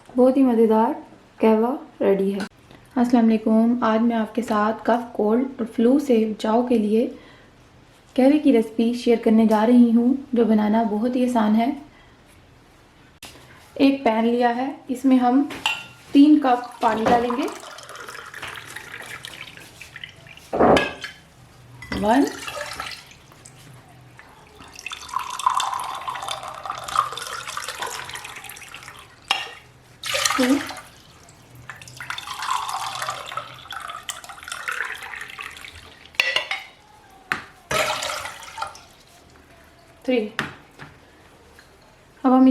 बहुत ही मज़ेदार कहवा रेडी है। अस्सलाम वालेकुम। आज मैं आपके साथ कफ, कोल्ड और फ्लू से बचाव के लिए कहवे की रेसिपी शेयर करने जा रही हूँ, जो बनाना बहुत ही आसान है। एक पैन लिया है, इसमें हम 3 कप पानी डालेंगे। 1 2 3। अब हम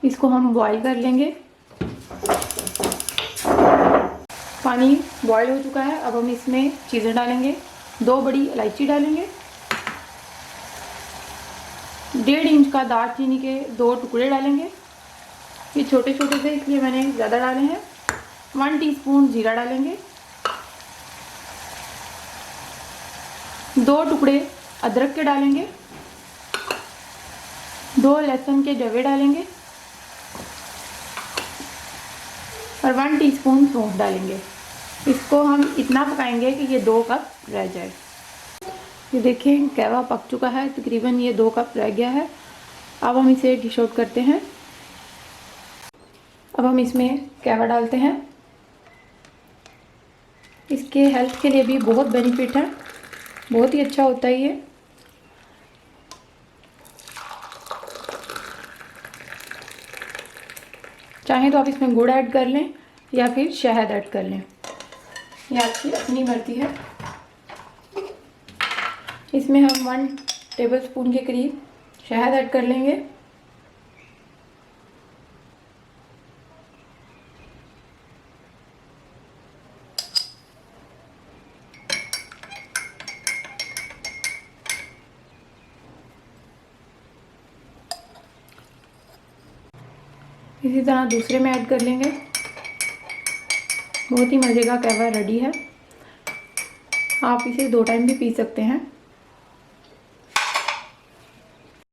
इसको हम बॉईल कर लेंगे। पानी बॉईल हो चुका है। अब हम इसमें चीज़ें डालेंगे। 2 बड़ी इलायची डालेंगे, 1.5 इंच का दालचीनी के 2 टुकड़े डालेंगे। ये छोटे छोटे से इसलिए मैंने ज़्यादा डाले हैं। 1 टीस्पून जीरा डालेंगे। 2 टुकड़े अदरक के डालेंगे। 2 लहसुन के जवे डालेंगे और 1 टीस्पून सौंफ डालेंगे। इसको हम इतना पकाएंगे कि ये 2 कप रह जाए। ये देखें, कहवा पक चुका है, तकरीबन ये 2 कप रह गया है। अब हम इसे डिश आउट करते हैं। अब हम इसमें कहवा डालते हैं। इसके हेल्थ के लिए भी बहुत बेनिफिट है, बहुत ही अच्छा होता है ये। चाहें तो आप इसमें गुड़ ऐड कर लें या फिर शहद ऐड कर लें, ये आपकी अपनी मर्जी है। इसमें हम 1 टेबलस्पून के करीब शहद ऐड कर लेंगे। इसी तरह दूसरे में ऐड कर लेंगे। बहुत ही मज़े का कहवा रेडी है। आप इसे 2 टाइम भी पी सकते हैं।